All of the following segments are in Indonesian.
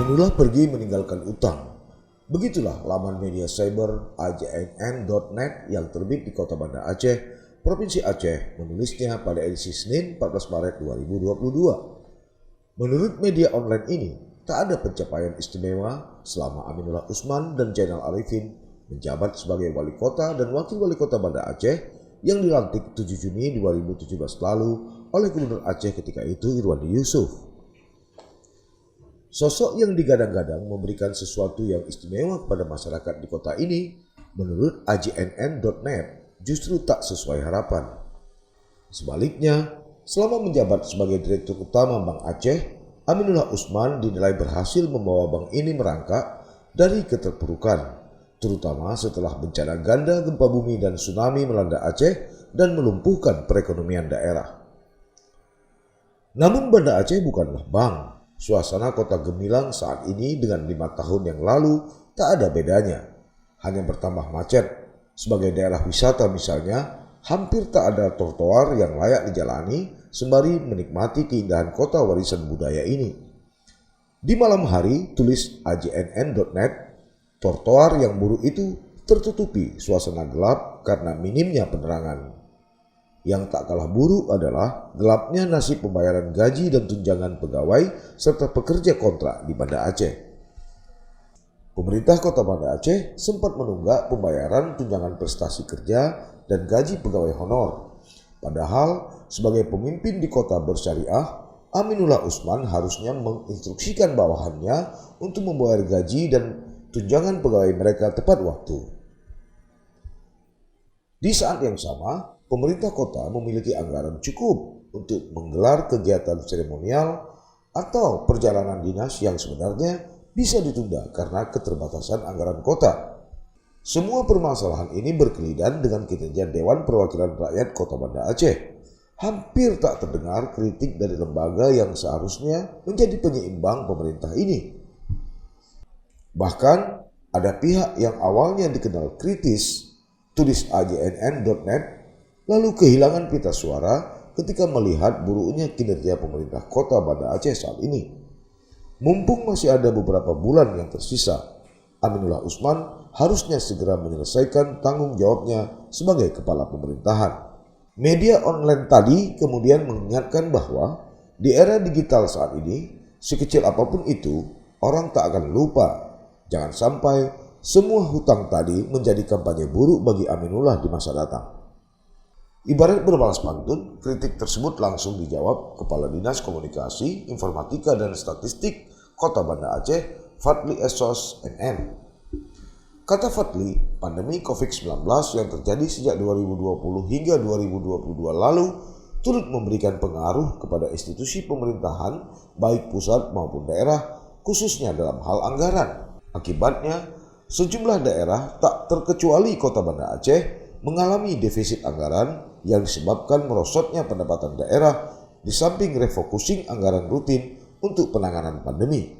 Aminullah pergi meninggalkan utang. Begitulah laman media cyber ajnn.net yang terbit di Kota Banda Aceh, Provinsi Aceh, menulisnya pada edisi Senin 14 Maret 2022. Menurut media online ini, tak ada pencapaian istimewa selama Aminullah Usman dan Zainal Arifin menjabat sebagai wali kota dan wakil wali kota Banda Aceh yang dilantik 7 Juni 2017 lalu oleh Gubernur Aceh ketika itu Irwandi Yusuf. Sosok yang digadang-gadang memberikan sesuatu yang istimewa kepada masyarakat di kota ini, menurut ajnn.net, justru tak sesuai harapan. Sebaliknya, selama menjabat sebagai Direktur Utama Bank Aceh, Aminullah Usman dinilai berhasil membawa bank ini merangkak dari keterpurukan, terutama setelah bencana ganda gempa bumi dan tsunami melanda Aceh dan melumpuhkan perekonomian daerah. Namun Banda Aceh bukanlah bank. Suasana kota gemilang saat ini dengan 5 tahun yang lalu tak ada bedanya. Hanya bertambah macet. Sebagai daerah wisata misalnya, hampir tak ada trotoar yang layak dijalani sembari menikmati keindahan kota warisan budaya ini. Di malam hari, tulis ajnn.net, trotoar yang buruk itu tertutupi suasana gelap karena minimnya penerangan. Yang tak kalah buruk adalah gelapnya nasib pembayaran gaji dan tunjangan pegawai serta pekerja kontrak di Banda Aceh. Pemerintah Kota Banda Aceh sempat menunggak pembayaran tunjangan prestasi kerja dan gaji pegawai honor. Padahal sebagai pemimpin di kota bersyariah, Aminullah Usman harusnya menginstruksikan bawahannya untuk membayar gaji dan tunjangan pegawai mereka tepat waktu. Di saat yang sama, pemerintah kota memiliki anggaran cukup untuk menggelar kegiatan seremonial atau perjalanan dinas yang sebenarnya bisa ditunda karena keterbatasan anggaran kota. Semua permasalahan ini berkelidan dengan kinerja Dewan Perwakilan Rakyat Kota Banda Aceh. Hampir tak terdengar kritik dari lembaga yang seharusnya menjadi penyeimbang pemerintah ini. Bahkan ada pihak yang awalnya dikenal kritis, tulis ajnn.net, lalu kehilangan pita suara ketika melihat buruknya kinerja pemerintah kota Banda Aceh saat ini. Mumpung masih ada beberapa bulan yang tersisa, Aminullah Usman harusnya segera menyelesaikan tanggung jawabnya sebagai kepala pemerintahan. Media online tadi kemudian mengingatkan bahwa di era digital saat ini, sekecil apapun itu, orang tak akan lupa. Jangan sampai semua hutang tadi menjadi kampanye buruk bagi Aminullah di masa datang. Ibarat berbalas pantun, kritik tersebut langsung dijawab Kepala Dinas Komunikasi, Informatika dan Statistik Kota Banda Aceh, Fadli Esos NM. Kata Fadli, pandemi COVID-19 yang terjadi sejak 2020 hingga 2022 lalu turut memberikan pengaruh kepada institusi pemerintahan baik pusat maupun daerah, khususnya dalam hal anggaran. Akibatnya, sejumlah daerah tak terkecuali Kota Banda Aceh mengalami defisit anggaran yang disebabkan merosotnya pendapatan daerah di samping refocusing anggaran rutin untuk penanganan pandemi.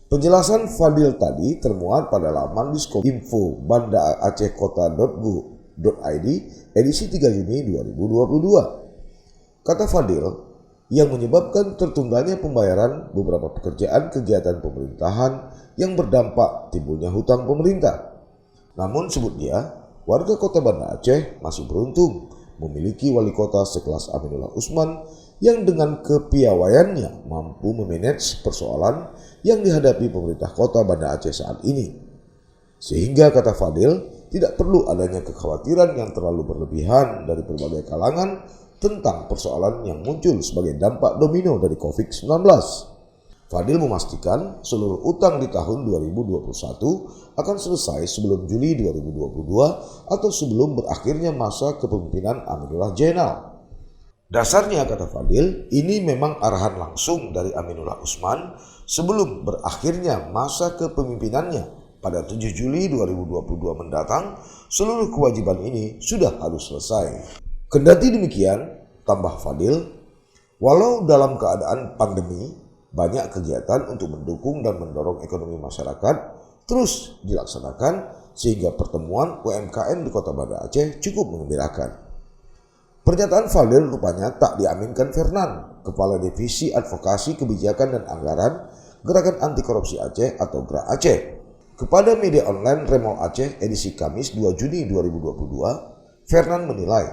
Penjelasan Fadil tadi termuat pada laman Diskominfo bandaacehkota.go.id edisi 3 Juni 2022. Kata Fadil, yang menyebabkan tertundanya pembayaran beberapa pekerjaan kegiatan pemerintahan yang berdampak timbulnya hutang pemerintah. Namun sebut dia, warga Kota Banda Aceh masih beruntung memiliki wali kota sekelas Aminullah Usman yang dengan kepiawaiannya mampu memanage persoalan yang dihadapi pemerintah Kota Banda Aceh saat ini. Sehingga kata Fadil, tidak perlu adanya kekhawatiran yang terlalu berlebihan dari berbagai kalangan tentang persoalan yang muncul sebagai dampak domino dari COVID-19. Fadil memastikan seluruh utang di tahun 2021 akan selesai sebelum Juli 2022 atau sebelum berakhirnya masa kepemimpinan Aminullah Zainal. Dasarnya, kata Fadil, ini memang arahan langsung dari Aminullah Usman sebelum berakhirnya masa kepemimpinannya pada 7 Juli 2022 mendatang, seluruh kewajiban ini sudah harus selesai. Kendati demikian, tambah Fadil, walau dalam keadaan pandemi, banyak kegiatan untuk mendukung dan mendorong ekonomi masyarakat terus dilaksanakan sehingga pertemuan UMKM di Kota Banda Aceh cukup mengembirakan. Pernyataan Fadil rupanya tak diaminkan Fernan, Kepala Divisi Advokasi Kebijakan dan Anggaran Gerakan Anti Korupsi Aceh atau GERA Aceh. Kepada media online Remol Aceh edisi Kamis 2 Juni 2022, Fernan menilai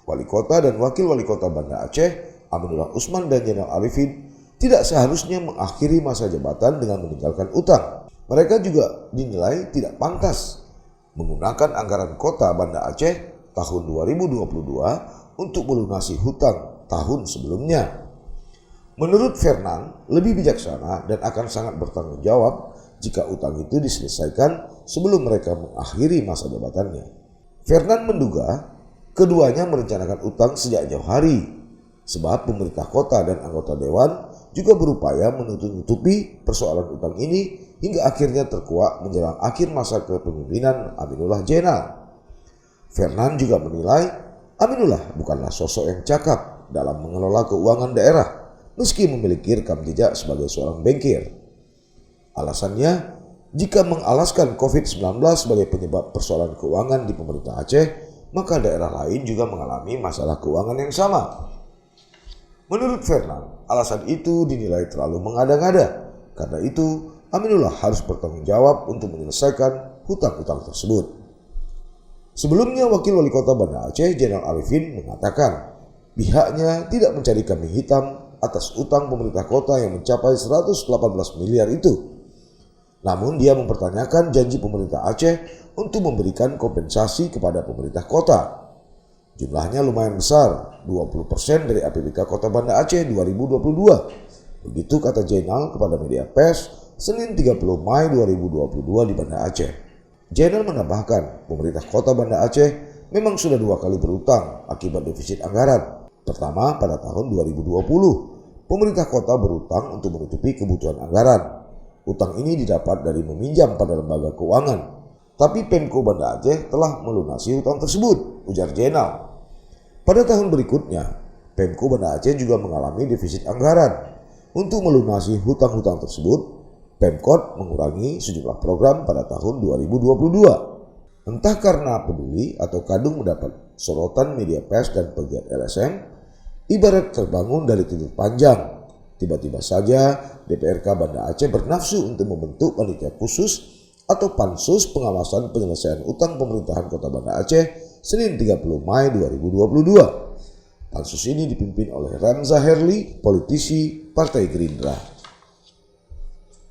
Wali Kota dan Wakil Wali Kota Banda Aceh, Aminullah Usman dan Zainal Arifin, tidak seharusnya mengakhiri masa jabatan dengan meninggalkan utang. Mereka juga dinilai tidak pantas menggunakan anggaran kota Banda Aceh tahun 2022 untuk melunasi hutang tahun sebelumnya. Menurut Fernan, lebih bijaksana dan akan sangat bertanggung jawab jika utang itu diselesaikan sebelum mereka mengakhiri masa jabatannya. Fernan menduga keduanya merencanakan utang sejak jauh hari, sebab pemerintah kota dan anggota dewan juga berupaya menutupi persoalan utang ini hingga akhirnya terkuak menjelang akhir masa kepemimpinan Aminullah Zainal. Fernan juga menilai Aminullah bukanlah sosok yang cakap dalam mengelola keuangan daerah, meski memiliki rekam jejak sebagai seorang bankir. Alasannya, jika mengalaskan COVID-19 sebagai penyebab persoalan keuangan di pemerintah Aceh, maka daerah lain juga mengalami masalah keuangan yang sama. Menurut Fernan, alasan itu dinilai terlalu mengada-ngada. Karena itu, Aminullah harus bertanggung jawab untuk menyelesaikan hutang-hutang tersebut. Sebelumnya, Wakil Wali Kota Banda Aceh, Zainal Arifin, mengatakan pihaknya tidak mencari kambing hitam atas utang pemerintah kota yang mencapai 118 miliar itu. Namun dia mempertanyakan janji pemerintah Aceh untuk memberikan kompensasi kepada pemerintah kota. Jumlahnya lumayan besar, 20% dari APBK Kota Banda Aceh 2022. Begitu kata Zainal kepada media pers Senin 30 Mei 2022 di Banda Aceh. Zainal menambahkan pemerintah Kota Banda Aceh memang sudah 2 kali berutang akibat defisit anggaran. Pertama pada tahun 2020, pemerintah kota berutang untuk menutupi kebutuhan anggaran. Utang ini didapat dari meminjam pada lembaga keuangan. Tapi Pemko Banda Aceh telah melunasi utang tersebut, ujar Zainal. Pada tahun berikutnya, Pemko Banda Aceh juga mengalami defisit anggaran. Untuk melunasi hutang-hutang tersebut, Pemkot mengurangi sejumlah program pada tahun 2022. Entah karena peduli atau kadung mendapat sorotan media pers dan pegiat LSM, ibarat terbangun dari tidur panjang. Tiba-tiba saja DPRK Banda Aceh bernafsu untuk membentuk panitia khusus atau Pansus Pengawasan Penyelesaian Utang Pemerintahan Kota Banda Aceh Senin 30 Mei 2022. Pansus ini dipimpin oleh Ramza Herli, politisi Partai Gerindra.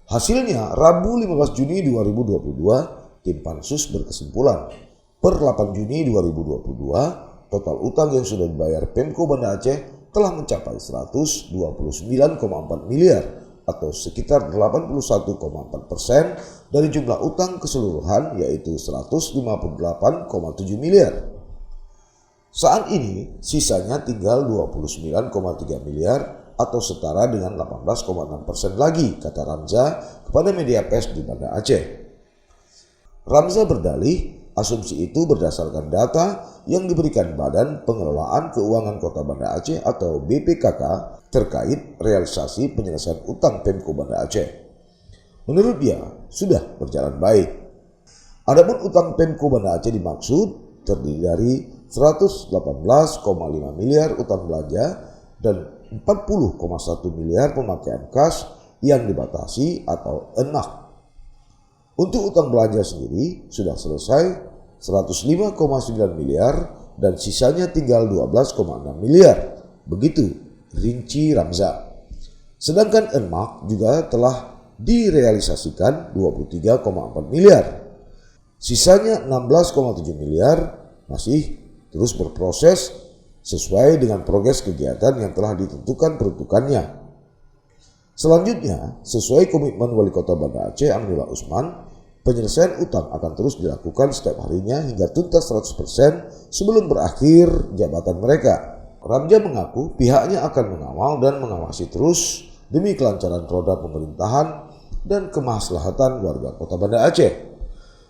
Hasilnya, Rabu 15 Juni 2022, tim Pansus berkesimpulan per 8 Juni 2022, total utang yang sudah dibayar Pemko Banda Aceh telah mencapai 129,4 miliar atau sekitar 81,4% dari jumlah utang keseluruhan, yaitu 158,7 miliar. Saat ini sisanya tinggal 29,3 miliar atau setara dengan 18,6% lagi, kata Ramza kepada media pers di Banda Aceh. Ramza berdalih asumsi itu berdasarkan data yang diberikan Badan Pengelolaan Keuangan Kota Banda Aceh atau BPKK terkait realisasi penyelesaian utang Pemko Banda Aceh. Menurut dia, sudah berjalan baik. Adapun utang Pemko Banda Aceh dimaksud terdiri dari 118,5 miliar utang belanja dan 40,1 miliar pemakaian kas yang dibatasi atau enak. Untuk utang belanja sendiri sudah selesai 105,9 miliar dan sisanya tinggal 12,6 miliar. Begitu rinci Ramza. Sedangkan enak juga telah direalisasikan 23,4 miliar. Sisanya 16,7 miliar masih terus berproses sesuai dengan progres kegiatan yang telah ditentukan peruntukannya. Selanjutnya, sesuai komitmen Wali Kota Banda Aceh Aminullah Usman, penyelesaian utang akan terus dilakukan setiap harinya hingga tuntas 100% sebelum berakhir jabatan mereka. Ramza mengaku pihaknya akan mengawal dan mengawasi terus demi kelancaran roda pemerintahan dan kemaslahatan warga Kota Banda Aceh.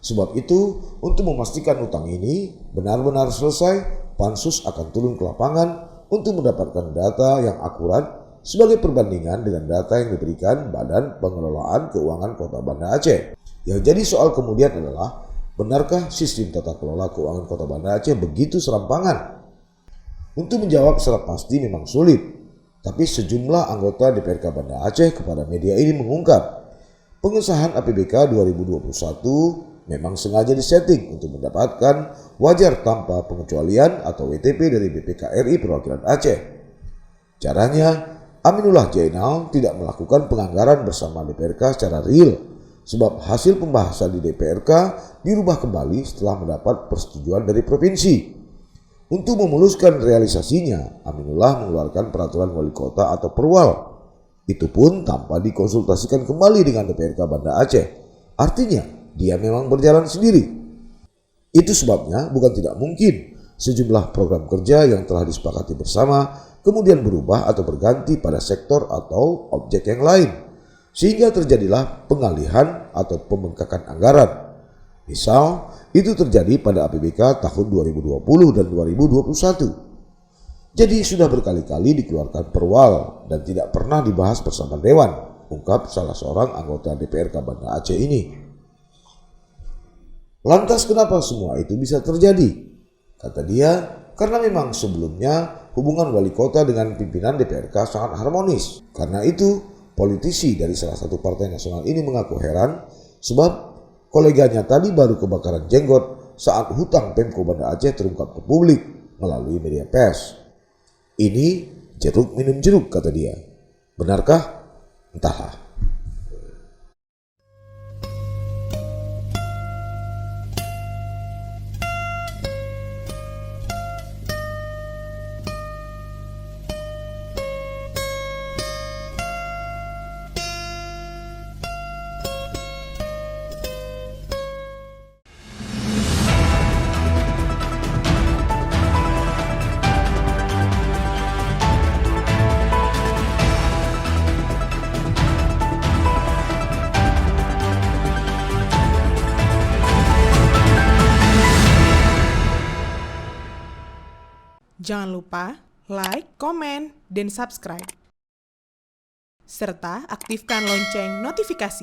Sebab itu, untuk memastikan utang ini benar-benar selesai, Pansus akan turun ke lapangan untuk mendapatkan data yang akurat sebagai perbandingan dengan data yang diberikan Badan Pengelolaan Keuangan Kota Banda Aceh. Yang jadi soal kemudian adalah, benarkah sistem tata kelola keuangan Kota Banda Aceh begitu serampangan? Untuk menjawab secara pasti memang sulit, Tapi sejumlah anggota DPRK Banda Aceh kepada media ini mengungkap, pengesahan APBK 2021 memang sengaja disetting untuk mendapatkan wajar tanpa pengecualian atau WTP dari BPK RI Perwakilan Aceh. Caranya, Aminullah Jainal tidak melakukan penganggaran bersama DPRK secara real, sebab hasil pembahasan di DPRK dirubah kembali setelah mendapat persetujuan dari provinsi. Untuk memuluskan realisasinya, Aminullah mengeluarkan peraturan wali kota atau perwal. Itu pun tanpa dikonsultasikan kembali dengan DPRK Banda Aceh. Artinya, dia memang berjalan sendiri. Itu sebabnya bukan tidak mungkin sejumlah program kerja yang telah disepakati bersama kemudian berubah atau berganti pada sektor atau objek yang lain. Sehingga terjadilah pengalihan atau pembengkakan anggaran. Misal, itu terjadi pada APBK tahun 2020 dan 2021. Jadi sudah berkali-kali dikeluarkan perwal dan tidak pernah dibahas bersama Dewan, ungkap salah seorang anggota DPRK Banda Aceh ini. Lantas kenapa semua itu bisa terjadi? Kata dia, karena memang sebelumnya hubungan wali kota dengan pimpinan DPRK sangat harmonis. Karena itu, politisi dari salah satu partai nasional ini mengaku heran sebab koleganya tadi baru kebakaran jenggot saat hutang Pemko Banda Aceh terungkap ke publik melalui media pers. Ini jeruk minum jeruk, kata dia. Benarkah? Entahlah. Jangan lupa like, komen, dan subscribe. Serta aktifkan lonceng notifikasi.